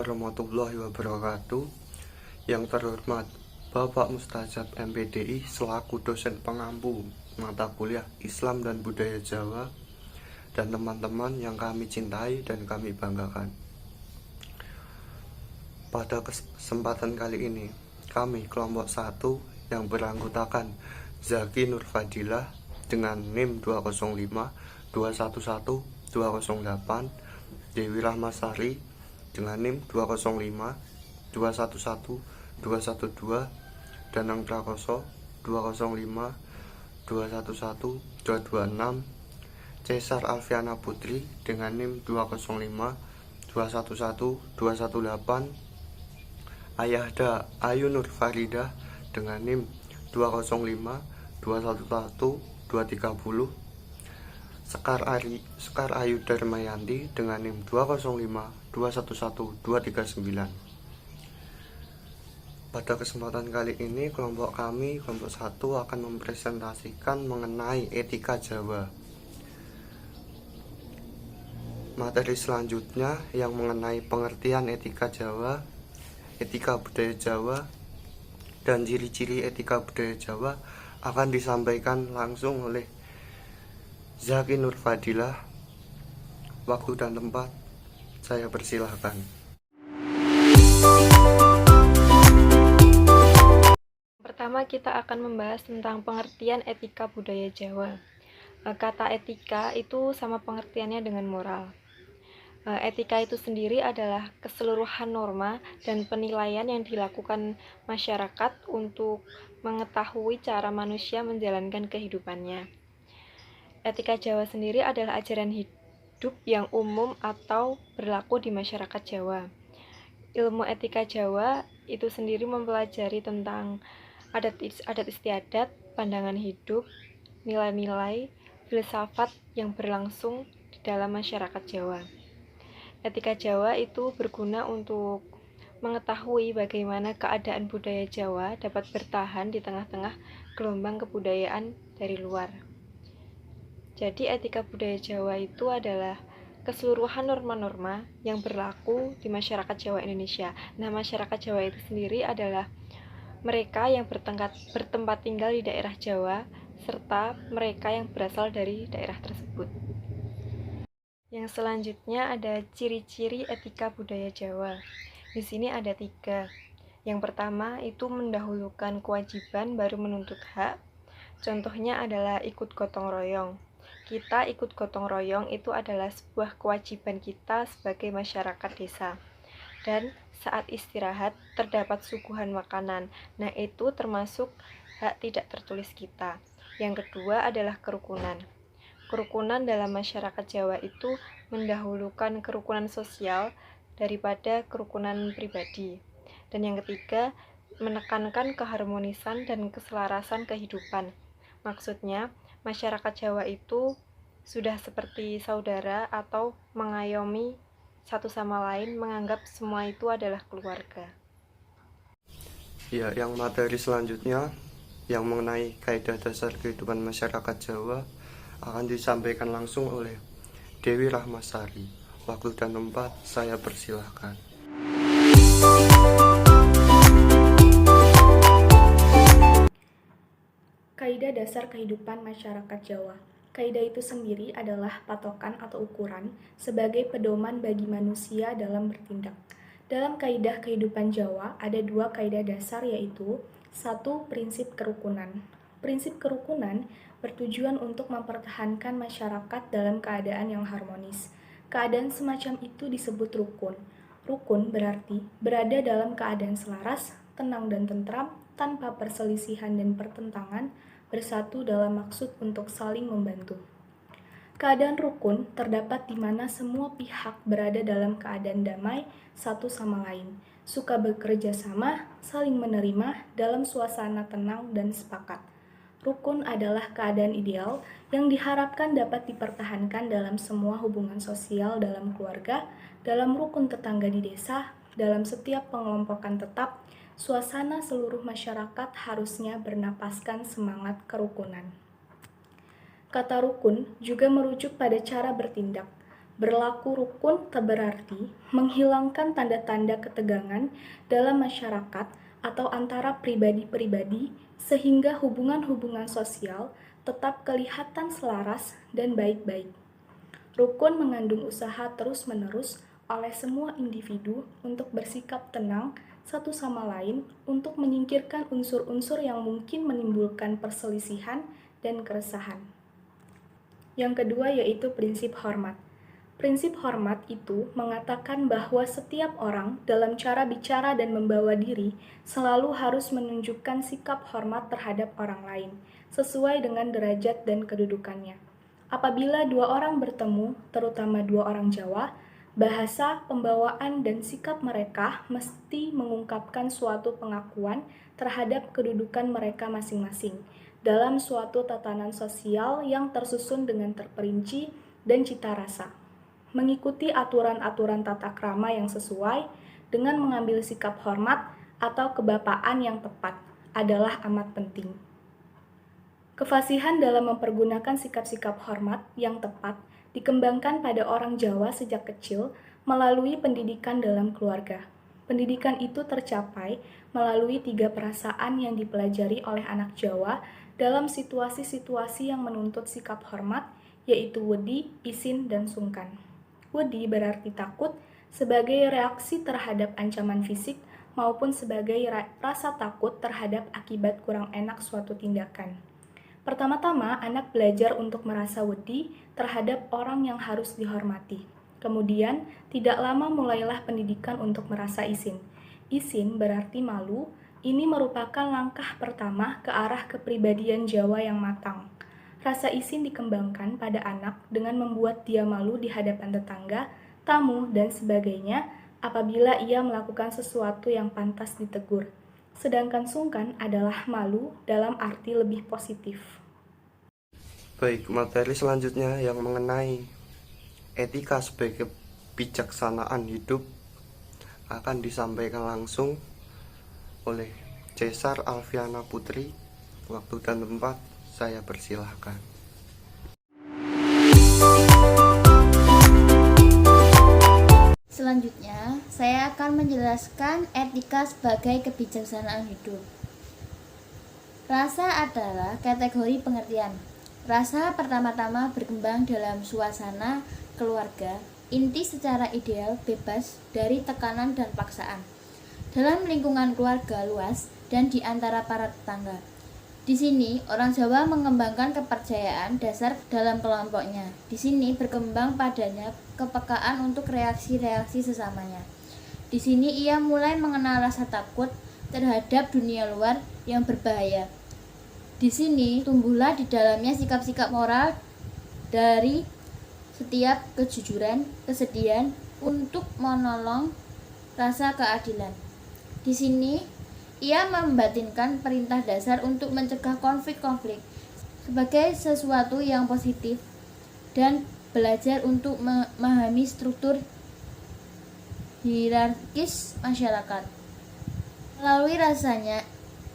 warahmatullahi wabarakatuh. Yang terhormat Bapak Mustajab MPDI selaku dosen pengampu mata kuliah Islam dan Budaya Jawa, dan teman-teman yang kami cintai dan kami banggakan. Pada kesempatan kali ini, kami kelompok 1 yang beranggotakan Zaki Nur Fadilah dengan NIM 205 211 208, Dewi Rahmasari dengan NIM 205 211 212, Danang Prakoso 205 211 226, Cesar Alfiana Putri dengan NIM 205 211 218, Ayahda Ayu Nur Faridah dengan NIM 205 211 230, Sekar Ayu Darmayanti dengan NIM 205 211 239. Pada kesempatan kali ini, kelompok 1 akan mempresentasikan mengenai etika Jawa. Materi selanjutnya yang mengenai pengertian etika Jawa, etika budaya Jawa, dan ciri-ciri etika budaya Jawa akan disampaikan langsung oleh Zaki Nur Fadilah. Waktu dan tempat saya persilahkan. Pertama, kita akan membahas tentang pengertian etika budaya Jawa. Kata etika itu sama pengertiannya dengan moral. Etika itu sendiri adalah keseluruhan norma dan penilaian yang dilakukan masyarakat untuk mengetahui cara manusia menjalankan kehidupannya. Etika Jawa sendiri adalah ajaran hidup yang umum atau berlaku di masyarakat Jawa. Ilmu etika Jawa itu sendiri mempelajari tentang adat istiadat, pandangan hidup, nilai-nilai, filsafat yang berlangsung di dalam masyarakat Jawa. Etika Jawa itu berguna untuk mengetahui bagaimana keadaan budaya Jawa dapat bertahan di tengah-tengah gelombang kebudayaan dari luar. Jadi etika budaya Jawa itu adalah keseluruhan norma-norma yang berlaku di masyarakat Jawa Indonesia. Nah, masyarakat Jawa itu sendiri adalah mereka yang bertempat tinggal di daerah Jawa, serta mereka yang berasal dari daerah tersebut. Yang selanjutnya ada ciri-ciri etika budaya Jawa. Di sini ada 3. Yang pertama itu mendahulukan kewajiban baru menuntut hak. Contohnya adalah ikut gotong royong. Kita ikut gotong royong itu adalah sebuah kewajiban kita sebagai masyarakat desa. Dan saat istirahat terdapat suguhan makanan. Nah, itu termasuk hak tidak tertulis kita. Yang kedua adalah kerukunan. Kerukunan dalam masyarakat Jawa itu mendahulukan kerukunan sosial daripada kerukunan pribadi. Dan yang ketiga, menekankan keharmonisan dan keselarasan kehidupan. Maksudnya, masyarakat Jawa itu sudah seperti saudara atau mengayomi satu sama lain, menganggap semua itu adalah keluarga. Ya, yang materi selanjutnya yang mengenai kaidah dasar kehidupan masyarakat Jawa akan disampaikan langsung oleh Dewi Rahmasari. Waktu dan tempat saya persilahkan. Kaidah dasar kehidupan masyarakat Jawa. Kaidah itu sendiri adalah patokan atau ukuran sebagai pedoman bagi manusia dalam bertindak. Dalam kaidah kehidupan Jawa ada 2 kaidah dasar, yaitu 1. Prinsip kerukunan. Prinsip kerukunan bertujuan untuk mempertahankan masyarakat dalam keadaan yang harmonis. Keadaan semacam itu disebut rukun. Rukun berarti berada dalam keadaan selaras, tenang dan tentram, tanpa perselisihan dan pertentangan, bersatu dalam maksud untuk saling membantu. Keadaan rukun terdapat di mana semua pihak berada dalam keadaan damai satu sama lain, suka bekerja sama, saling menerima dalam suasana tenang dan sepakat. Rukun adalah keadaan ideal yang diharapkan dapat dipertahankan dalam semua hubungan sosial dalam keluarga, dalam rukun tetangga di desa, dalam setiap pengelompokan tetap. Suasana seluruh masyarakat harusnya bernapaskan semangat kerukunan. Kata rukun juga merujuk pada cara bertindak. Berlaku rukun berarti menghilangkan tanda-tanda ketegangan dalam masyarakat atau antara pribadi-pribadi sehingga hubungan-hubungan sosial tetap kelihatan selaras dan baik-baik. Rukun mengandung usaha terus-menerus oleh semua individu untuk bersikap tenang satu sama lain untuk menyingkirkan unsur-unsur yang mungkin menimbulkan perselisihan dan keresahan. Yang kedua yaitu prinsip hormat. Prinsip hormat itu mengatakan bahwa setiap orang dalam cara bicara dan membawa diri selalu harus menunjukkan sikap hormat terhadap orang lain, sesuai dengan derajat dan kedudukannya. Apabila dua orang bertemu, terutama dua orang Jawa, bahasa, pembawaan, dan sikap mereka mesti mengungkapkan suatu pengakuan terhadap kedudukan mereka masing-masing dalam suatu tatanan sosial yang tersusun dengan terperinci dan cita rasa. Mengikuti aturan-aturan tata krama yang sesuai dengan mengambil sikap hormat atau kebapaan yang tepat adalah amat penting. Kefasihan dalam mempergunakan sikap-sikap hormat yang tepat dikembangkan pada orang Jawa sejak kecil melalui pendidikan dalam keluarga. Pendidikan itu tercapai melalui 3 perasaan yang dipelajari oleh anak Jawa dalam situasi-situasi yang menuntut sikap hormat, yaitu wedi, isin, dan sungkan. Wedi berarti takut sebagai reaksi terhadap ancaman fisik maupun sebagai rasa takut terhadap akibat kurang enak suatu tindakan. Pertama-tama, anak belajar untuk merasa wedi terhadap orang yang harus dihormati. Kemudian, tidak lama mulailah pendidikan untuk merasa isin. Isin berarti malu, ini merupakan langkah pertama ke arah kepribadian Jawa yang matang. Rasa isin dikembangkan pada anak dengan membuat dia malu di hadapan tetangga, tamu, dan sebagainya apabila ia melakukan sesuatu yang pantas ditegur. Sedangkan sungkan adalah malu dalam arti lebih positif. Baik, materi selanjutnya yang mengenai etika sebagai kebijaksanaan hidup akan disampaikan langsung oleh Cesar Alfiana Putri. Waktu dan tempat saya persilahkan. Selanjutnya, saya akan menjelaskan etika sebagai kebijaksanaan hidup. Rasa adalah kategori pengertian. Rasa pertama-tama berkembang dalam suasana keluarga, inti secara ideal bebas dari tekanan dan paksaan. Dalam lingkungan keluarga luas dan di antara para tetangga. Di sini, orang Jawa mengembangkan kepercayaan dasar dalam kelompoknya. Di sini berkembang padanya kepekaan untuk reaksi-reaksi sesamanya. Di sini ia mulai mengenal rasa takut terhadap dunia luar yang berbahaya. Di sini tumbuhlah di dalamnya sikap-sikap moral dari setiap kejujuran, kesedihan untuk menolong rasa keadilan. Di sini ia membatinkan perintah dasar untuk mencegah konflik-konflik sebagai sesuatu yang positif dan belajar untuk memahami struktur hierarkis masyarakat. Melalui rasanya,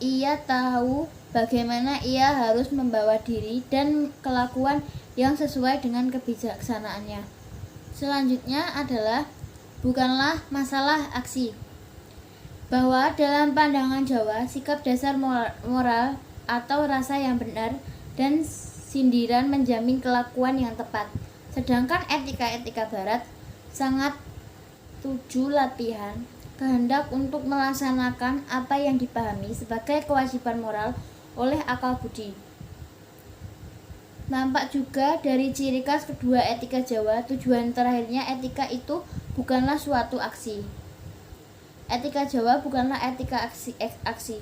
ia tahu bagaimana ia harus membawa diri dan kelakuan yang sesuai dengan kebijaksanaannya. Selanjutnya adalah bukanlah masalah aksi. Bahwa dalam pandangan Jawa, sikap dasar moral atau rasa yang benar dan sindiran menjamin kelakuan yang tepat. Sedangkan etika-etika Barat sangat tuju latihan, kehendak untuk melaksanakan apa yang dipahami sebagai kewajiban moral oleh akal budi. Nampak juga dari ciri khas kedua etika Jawa, tujuan terakhirnya etika itu bukanlah suatu aksi. Etika Jawa bukanlah etika aksi.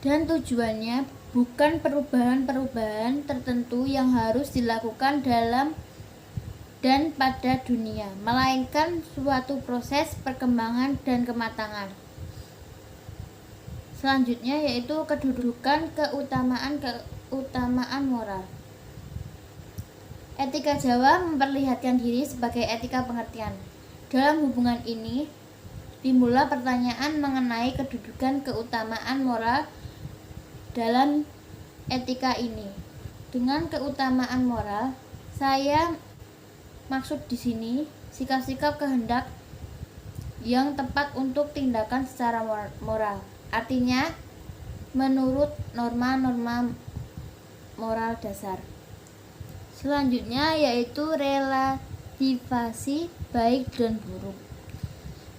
Dan tujuannya bukan perubahan-perubahan tertentu yang harus dilakukan dalam dan pada dunia, melainkan suatu proses perkembangan dan kematangan. Selanjutnya yaitu kedudukan keutamaan moral. Etika Jawa memperlihatkan diri sebagai etika pengertian. Dalam hubungan ini, timbullah pertanyaan mengenai kedudukan keutamaan moral dalam etika ini. Dengan keutamaan moral, saya Maksud di sini sikap-sikap kehendak yang tepat untuk tindakan secara moral. Artinya menurut norma-norma moral dasar. Selanjutnya yaitu relativasi baik dan buruk.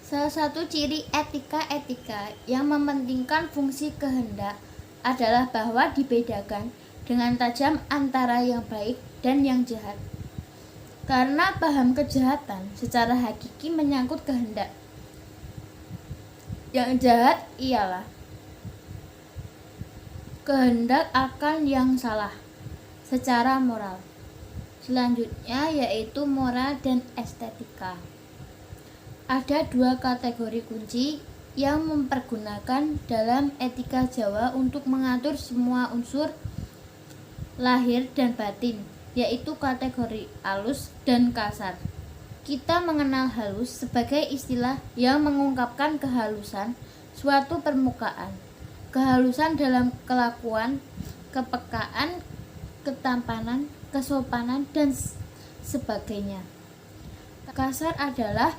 Salah satu ciri etika yang mementingkan fungsi kehendak adalah bahwa dibedakan dengan tajam antara yang baik dan yang jahat. Karena paham kejahatan secara hakiki menyangkut kehendak. Yang jahat ialah kehendak akan yang salah secara moral. Selanjutnya yaitu moral dan estetika. Ada dua kategori kunci yang mempergunakan dalam etika Jawa untuk mengatur semua unsur lahir dan batin, yaitu kategori halus dan kasar. Kita mengenal halus sebagai istilah yang mengungkapkan kehalusan suatu permukaan, kehalusan dalam kelakuan, kepekaan, ketampanan, kesopanan, dan sebagainya. Kasar adalah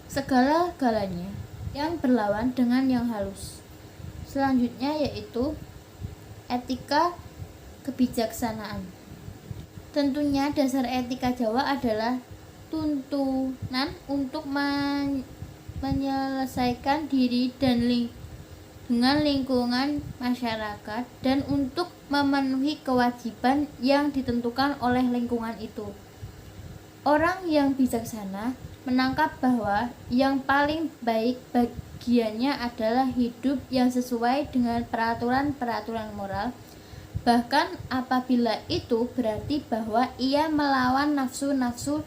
segala-galanya yang berlawan dengan yang halus. Selanjutnya yaitu etika kebijaksanaan. Tentunya dasar etika Jawa adalah tuntunan untuk menyelesaikan diri dan dengan lingkungan masyarakat dan untuk memenuhi kewajiban yang ditentukan oleh lingkungan itu. Orang yang bijaksana menangkap bahwa yang paling baik bagiannya adalah hidup yang sesuai dengan peraturan-peraturan moral, bahkan apabila itu berarti bahwa ia melawan nafsu-nafsu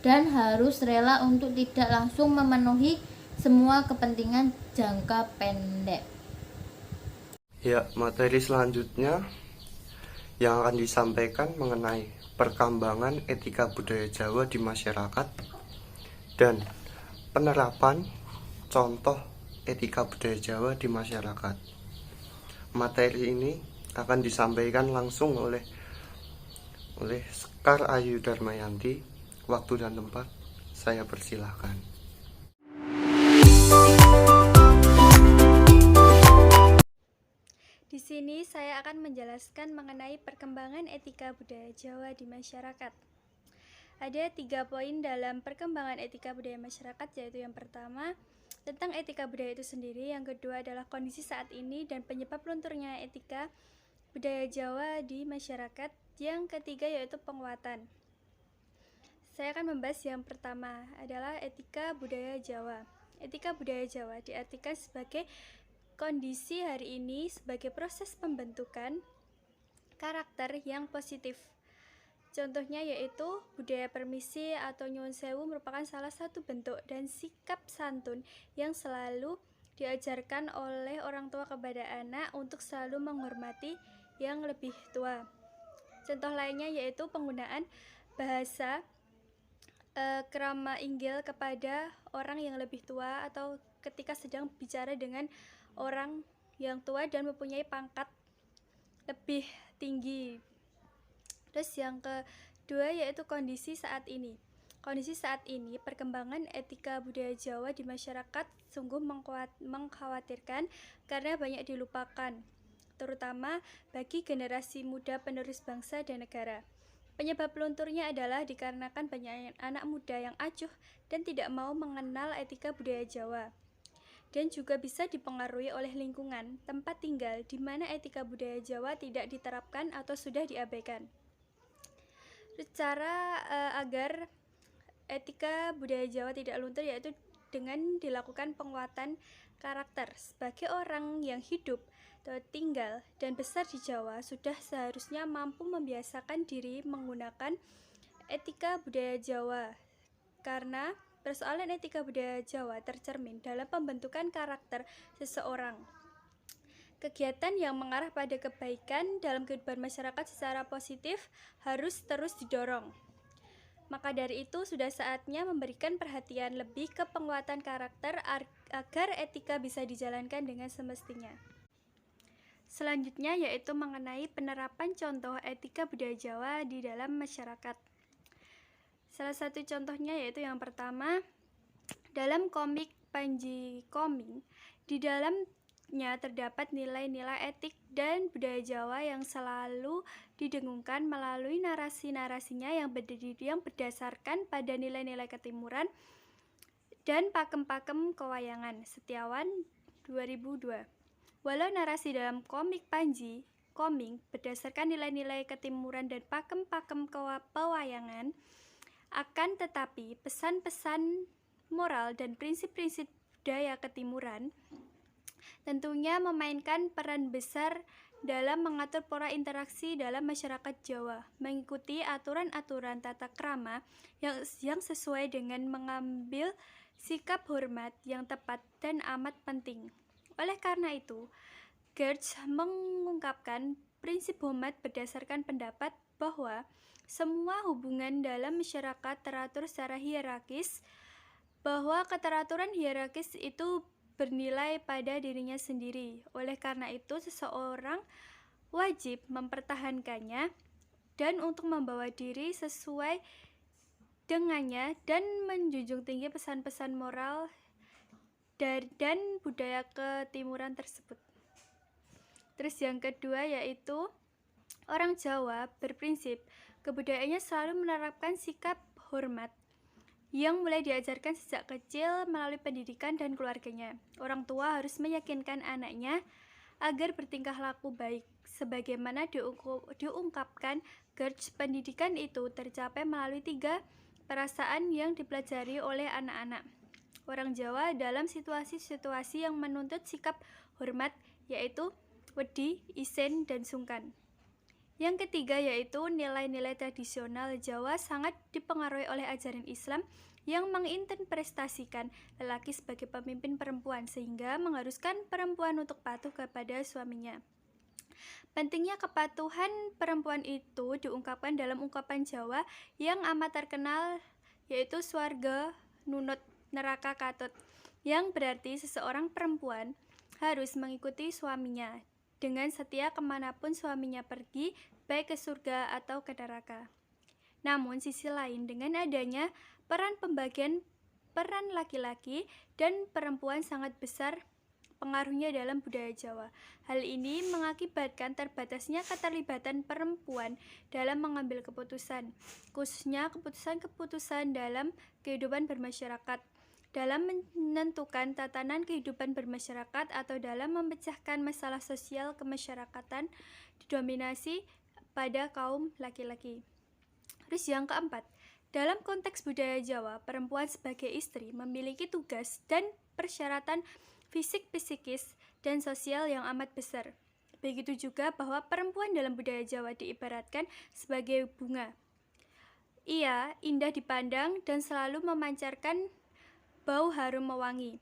dan harus rela untuk tidak langsung memenuhi semua kepentingan jangka pendek. Ya, materi selanjutnya yang akan disampaikan mengenai perkembangan etika budaya Jawa di masyarakat dan penerapan contoh etika budaya Jawa di masyarakat. Materi ini akan disampaikan langsung oleh Sekar Ayu Darmayanti. Waktu dan tempat saya persilahkan. Di sini saya akan menjelaskan mengenai perkembangan etika budaya Jawa di masyarakat. Ada 3 poin dalam perkembangan etika budaya masyarakat, yaitu yang pertama tentang etika budaya itu sendiri, yang kedua adalah kondisi saat ini dan penyebab lunturnya etika budaya Jawa di masyarakat, yang ketiga yaitu penguatan. Saya akan membahas yang pertama adalah etika budaya Jawa. Etika budaya Jawa diartikan sebagai kondisi hari ini sebagai proses pembentukan karakter yang positif. Contohnya yaitu budaya permisi atau nyuwun sewu merupakan salah satu bentuk dan sikap santun yang selalu diajarkan oleh orang tua kepada anak untuk selalu menghormati yang lebih tua. Contoh lainnya yaitu penggunaan bahasa krama inggil kepada orang yang lebih tua atau ketika sedang bicara dengan orang yang tua dan mempunyai pangkat lebih tinggi. Terus yang kedua yaitu kondisi saat ini. Kondisi saat ini, perkembangan etika budaya Jawa di masyarakat sungguh mengkhawatirkan karena banyak dilupakan, terutama bagi generasi muda penerus bangsa dan negara. Penyebab lunturnya adalah dikarenakan banyak anak muda yang acuh dan tidak mau mengenal etika budaya Jawa, dan juga bisa dipengaruhi oleh lingkungan tempat tinggal di mana etika budaya Jawa tidak diterapkan atau sudah diabaikan. Cara agar etika budaya Jawa tidak luntur yaitu dengan dilakukan penguatan karakter. Sebagai orang yang hidup, tinggal, dan besar di Jawa, sudah seharusnya mampu membiasakan diri menggunakan etika budaya Jawa, karena persoalan etika budaya Jawa tercermin dalam pembentukan karakter seseorang. Kegiatan yang mengarah pada kebaikan dalam kehidupan masyarakat secara positif harus terus didorong. Maka dari itu sudah saatnya memberikan perhatian lebih ke penguatan karakter agar etika bisa dijalankan dengan semestinya. Selanjutnya yaitu mengenai penerapan contoh etika budaya Jawa di dalam masyarakat. Salah satu contohnya yaitu yang pertama, dalam komik Panji Koming, di dalamnya terdapat nilai-nilai etik dan budaya Jawa yang selalu didengungkan melalui narasi-narasinya yang berdasarkan pada nilai-nilai ketimuran dan pakem-pakem kewayangan. Setiawan 2002. Walau narasi dalam komik Panji Koming berdasarkan nilai-nilai ketimuran dan pakem-pakem pewayangan, akan tetapi pesan-pesan moral dan prinsip-prinsip budaya ketimuran tentunya memainkan peran besar dalam mengatur pola interaksi dalam masyarakat Jawa, mengikuti aturan-aturan tata krama yang sesuai dengan mengambil sikap hormat yang tepat dan amat penting. Oleh karena itu, Geertz mengungkapkan prinsip hormat berdasarkan pendapat bahwa semua hubungan dalam masyarakat teratur secara hierarkis, bahwa keteraturan hierarkis itu bernilai pada dirinya sendiri. Oleh karena itu, seseorang wajib mempertahankannya dan untuk membawa diri sesuai dengannya dan menjunjung tinggi pesan-pesan moral dan budaya ketimuran tersebut. Terus yang kedua yaitu orang Jawa berprinsip kebudayaannya selalu menerapkan sikap hormat yang mulai diajarkan sejak kecil melalui pendidikan dan keluarganya. Orang tua harus meyakinkan anaknya agar bertingkah laku baik. Sebagaimana diungkapkan Geertz, pendidikan itu tercapai melalui 3 perasaan yang dipelajari oleh anak-anak orang Jawa dalam situasi-situasi yang menuntut sikap hormat, yaitu wedi, isin, dan sungkan. Yang ketiga yaitu nilai-nilai tradisional Jawa sangat dipengaruhi oleh ajaran Islam yang menginterpretasikan lelaki sebagai pemimpin perempuan sehingga mengharuskan perempuan untuk patuh kepada suaminya. Pentingnya kepatuhan perempuan itu diungkapkan dalam ungkapan Jawa yang amat terkenal yaitu swarga nunut neraka katut, yang berarti seseorang perempuan harus mengikuti suaminya dengan setia kemanapun suaminya pergi, baik ke surga atau ke neraka. Namun sisi lain, dengan adanya pembagian peran laki-laki dan perempuan sangat besar pengaruhnya dalam budaya Jawa. Hal ini mengakibatkan terbatasnya keterlibatan perempuan dalam mengambil keputusan, khususnya keputusan-keputusan dalam kehidupan bermasyarakat, dalam menentukan tatanan kehidupan bermasyarakat atau dalam memecahkan masalah sosial kemasyarakatan didominasi pada kaum laki-laki. Terus yang keempat, dalam konteks budaya Jawa, perempuan sebagai istri memiliki tugas dan persyaratan fisik, psikis, dan sosial yang amat besar. Begitu juga bahwa perempuan dalam budaya Jawa diibaratkan sebagai bunga. Ia indah dipandang dan selalu memancarkan bau harum mewangi.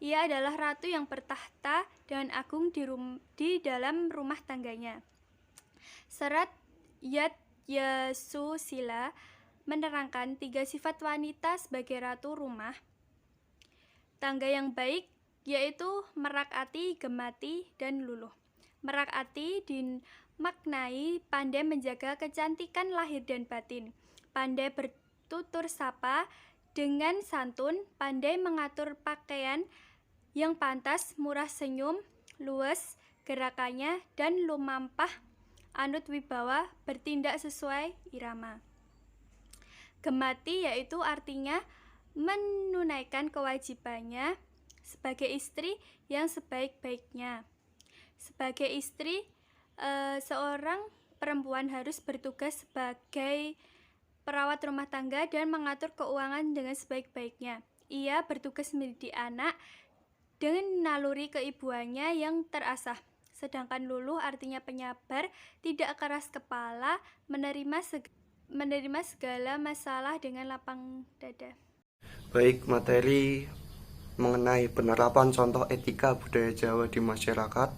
Ia adalah ratu yang bertahta dan agung di dalam rumah tangganya. Serat Yat Yasusila menerangkan 3 sifat wanita sebagai ratu rumah tangga yang baik, yaitu merakati, gemati, dan luluh. Merakati dimaknai pandai menjaga kecantikan lahir dan batin, pandai bertutur sapa dengan santun, pandai mengatur pakaian yang pantas, murah senyum, luwes gerakannya, dan lumampah anut wibawa, bertindak sesuai irama. Gemati yaitu artinya menunaikan kewajibannya sebagai istri yang sebaik-baiknya. Sebagai istri, seorang perempuan harus bertugas sebagai perawat rumah tangga dan mengatur keuangan dengan sebaik-baiknya. Ia bertugas mendidik anak dengan naluri keibuannya yang terasah. Sedangkan luluh artinya penyabar, tidak keras kepala, menerima segala masalah dengan lapang dada. Baik, materi mengenai penerapan contoh etika budaya Jawa di masyarakat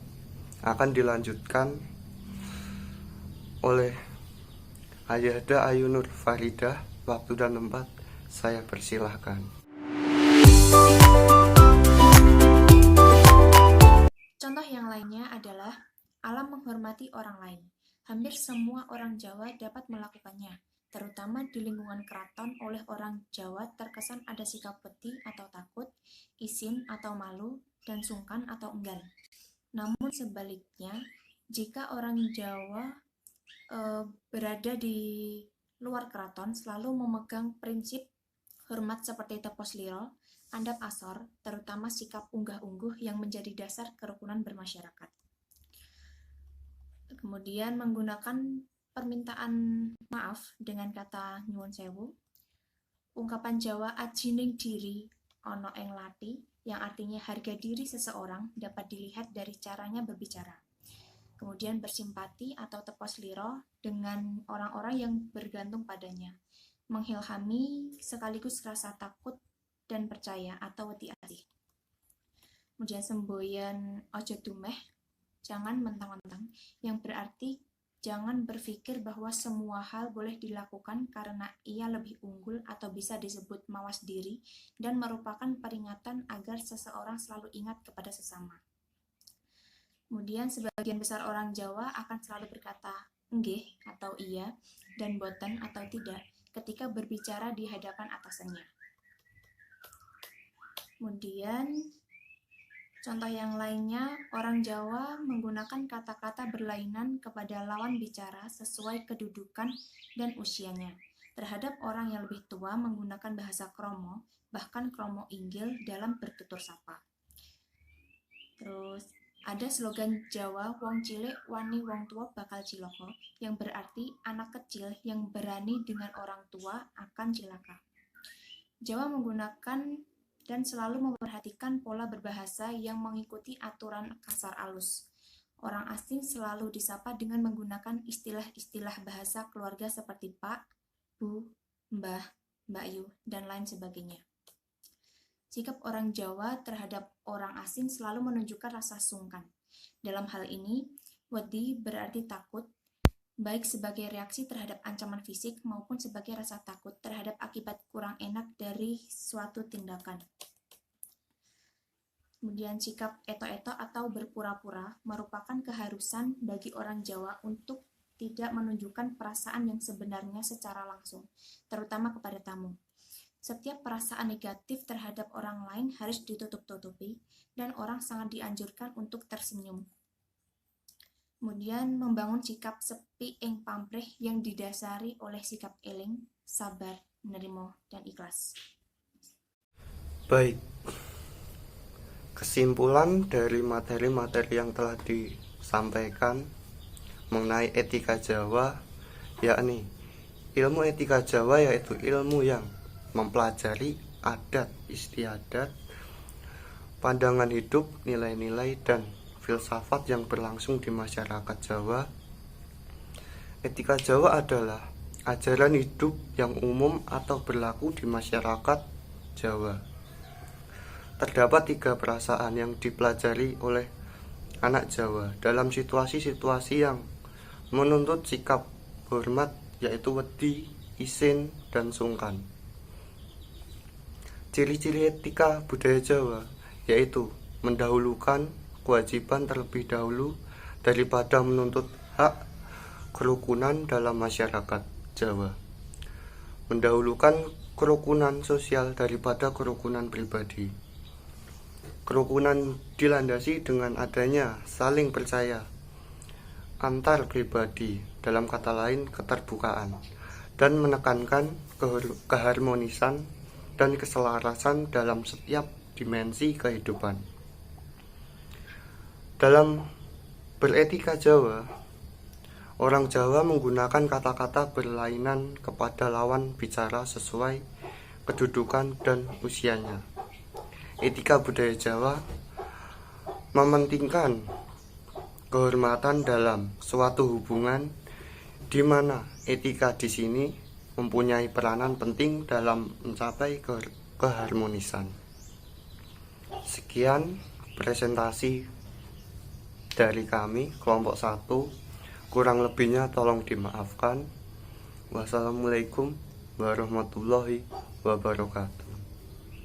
akan dilanjutkan oleh Ayahda Ayunur Faridah. Waktu dan tempat saya persilahkan. Contoh yang lainnya adalah alam menghormati orang lain. Hampir semua orang Jawa dapat melakukannya. terutama di lingkungan keraton oleh orang Jawa terkesan ada sikap wedi atau takut, isin atau malu, dan sungkan atau enggan. Namun sebaliknya, jika orang Jawa berada di luar keraton selalu memegang prinsip hormat seperti tepos liro, andap asor, terutama sikap unggah-ungguh yang menjadi dasar kerukunan bermasyarakat. Kemudian menggunakan permintaan maaf dengan kata nyuwun sewu. Ungkapan Jawa ajining diri ono ing lati, yang artinya harga diri seseorang dapat dilihat dari caranya berbicara. Kemudian bersimpati atau tepos liro dengan orang-orang yang bergantung padanya, menghilhami sekaligus rasa takut dan percaya atau wedi asih. Kemudian semboyan ojo dumeh, jangan mentang-mentang, yang berarti jangan berpikir bahwa semua hal boleh dilakukan karena ia lebih unggul atau bisa disebut mawas diri dan merupakan peringatan agar seseorang selalu ingat kepada sesama. Kemudian sebagian besar orang Jawa akan selalu berkata nggih atau iya dan boten atau tidak ketika berbicara di hadapan atasannya. Kemudian contoh yang lainnya, orang Jawa menggunakan kata-kata berlainan kepada lawan bicara sesuai kedudukan dan usianya. Terhadap orang yang lebih tua menggunakan bahasa kromo, bahkan kromo inggil dalam bertutur sapa. Terus ada slogan Jawa, wong cilik wani wong tua bakal cilaka, yang berarti anak kecil yang berani dengan orang tua akan cilaka. Jawa menggunakan dan selalu memperhatikan pola berbahasa yang mengikuti aturan kasar alus. Orang asing selalu disapa dengan menggunakan istilah-istilah bahasa keluarga seperti Pak, Bu, Mbah, Mbak Yu, dan lain sebagainya. Sikap orang Jawa terhadap orang asing selalu menunjukkan rasa sungkan. Dalam hal ini, wedi berarti takut, baik sebagai reaksi terhadap ancaman fisik maupun sebagai rasa takut terhadap akibat kurang enak dari suatu tindakan. Kemudian sikap eto-eto atau berpura-pura merupakan keharusan bagi orang Jawa untuk tidak menunjukkan perasaan yang sebenarnya secara langsung, terutama kepada tamu. Setiap perasaan negatif terhadap orang lain harus ditutup-tutupi, dan orang sangat dianjurkan untuk tersenyum. Kemudian membangun sikap sepi ing pamrih yang didasari oleh sikap eling, sabar, menerima, dan ikhlas. Baik, kesimpulan dari materi-materi yang telah disampaikan mengenai etika Jawa, yakni ilmu etika Jawa yaitu ilmu yang mempelajari adat istiadat, pandangan hidup, nilai-nilai, dan filsafat yang berlangsung di masyarakat Jawa. Etika Jawa adalah ajaran hidup yang umum atau berlaku di masyarakat Jawa. Terdapat 3 perasaan yang dipelajari oleh anak Jawa dalam situasi-situasi yang menuntut sikap hormat, yaitu wedi, isin, dan sungkan. Ciri-ciri etika budaya Jawa yaitu mendahulukan kewajiban terlebih dahulu daripada menuntut hak kerukunan dalam masyarakat Jawa. Mendahulukan kerukunan sosial daripada kerukunan pribadi. Kerukunan dilandasi dengan adanya saling percaya antar pribadi, dalam kata lain keterbukaan, dan menekankan keharmonisan dan keselarasan dalam setiap dimensi kehidupan. Dalam beretika Jawa, orang Jawa menggunakan kata-kata berlainan kepada lawan bicara sesuai kedudukan dan usianya. Etika budaya Jawa mementingkan kehormatan dalam suatu hubungan, di mana etika di sini mempunyai peranan penting dalam mencapai keharmonisan. Sekian presentasi dari kami kelompok 1, kurang lebihnya tolong dimaafkan. Wassalamualaikum warahmatullahi wabarakatuh.